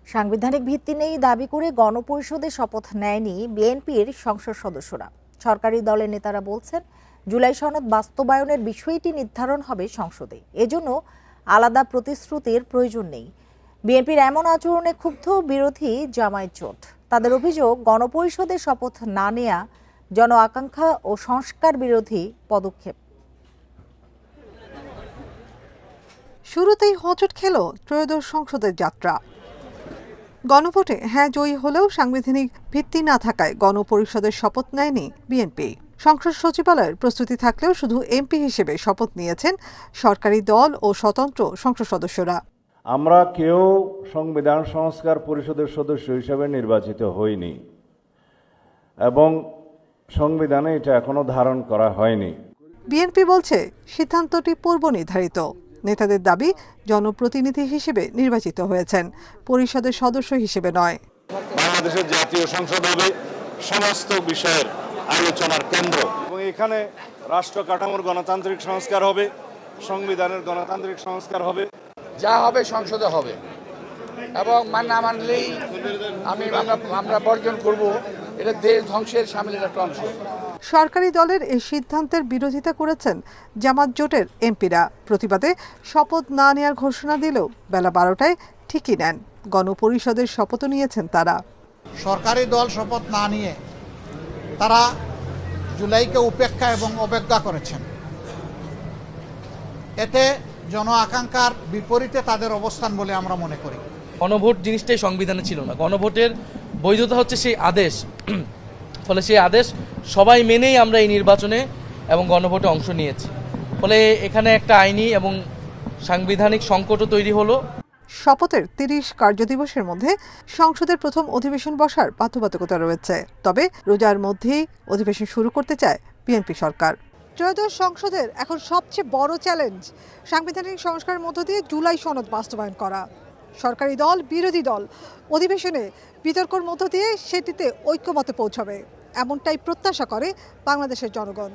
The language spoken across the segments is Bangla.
সাংবিধানিক ভিত্তি নেই দাবি করে গণপরিষদে শপথ নেয়নি বিএনপির সংসদ সদস্যরা। সরকারি দলের নেতারা বলছেন, জুলাই সনদ বাস্তবায়নের বিষয়টি নির্ধারণ হবে সংসদে, এজন্য আলাদা প্রতিশ্রুতির প্রয়োজন নেই। বিএনপির এমন আচরণে ক্ষুব্ধ বিরোধী জামায়াত জোট। তাদের অভিযোগ, গণপরিষদে শপথ না নেয়া জন আকাঙ্ক্ষা ও সংস্কার বিরোধী পদক্ষেপ। শুরুতেই হোঁচট খেল ত্রয়োদশ সংসদের যাত্রা। গণভোটে হ্যাঁ জয়ী হলেও সাংবিধানিক ভিত্তি না থাকায় গণপরিষদের শপথ নেয়নি বিএনপি। সংসদ সচিবালয়ের প্রস্তুতি থাকলেও শুধু এমপি হিসেবে শপথ নিয়েছেন সরকারি দল ও স্বতন্ত্র সংসদ সদস্যরা। আমরা কেউ সংবিধান সংস্কার পরিষদের সদস্য হিসেবে নির্বাচিত হইনি এবং সংবিধানে এটা এখনো ধারণ করা হয়নি। বিএনপি বলছে সিদ্ধান্তটি পূর্ব নির্ধারিত। নেতাদের দাবি, জনপ্রতিনিধি হিসেবে নির্বাচিত হয়েছেন, পরিষদের সদস্য হিসেবে নয়। বাংলাদেশের জাতীয় সংসদ হবে সমস্ত বিষয়ের আলোচনার কেন্দ্র এবং এখানে রাষ্ট্র কাঠামোর গণতান্ত্রিক সংস্কার হবে, সংবিধানের গণতান্ত্রিক সংস্কার হবে। যা হবে সংসদে হবে এবং না মানলেই আমরা বর্জন করব। এটা দেশ ধ্বংসের সামিলের একটা অংশ। সরকারি দলের এই সিদ্ধান্তের বিরোধিতা করেছেন জামাত জোটের এমপিরা। প্রতিবাদে শপথ না নেওয়ার ঘোষণা দিলেও বেলা 12টায় ঠিকই নেন। গণপরিষদের শপথও নিয়েছেন তারা। সরকারি দল শপথ না নিয়ে তারা জুলাইকে উপেক্ষা এবং অবজ্ঞা করেছেন। এতে জন আকাঙ্ক্ষার বিপরীতে তাদের অবস্থান বলে আমরা মনে করি। গণভোট জিনিসটাই সংবিধানে ছিল না। গণভোটের বৈধতা হচ্ছে সেই আদেশ। ফলে সেই আদেশ সবাই মেনেই আমরা এই নির্বাচনে এবং গণভোটে অংশ নিয়েছি। ফলে এখানে একটা আইনি এবং সাংবিধানিক সংকটও তৈরি হলো। শপথের 30 কার্যদিবসের মধ্যে সংসদের প্রথম অধিবেশন বসার বাধ্যবাধকতা রয়েছে। তবে রোজার মধ্যেই অধিবেশন শুরু করতে চায় বিএনপি সরকার। ত্রয়োদশ সংসদের এখন সবচেয়ে বড় চ্যালেঞ্জ সাংবিধানিক সংস্কারের মধ্য দিয়ে জুলাই সনদ বাস্তবায়ন করা। সরকারি দল, বিরোধী দল অধিবেশনে বিতর্কের মধ্য দিয়ে সেটিতে ঐক্যমতে পৌঁছাবে, এমনটাই প্রত্যাশা করে বাংলাদেশের জনগণ।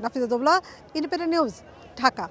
Nafiza Dobla, independent news, Dhaka.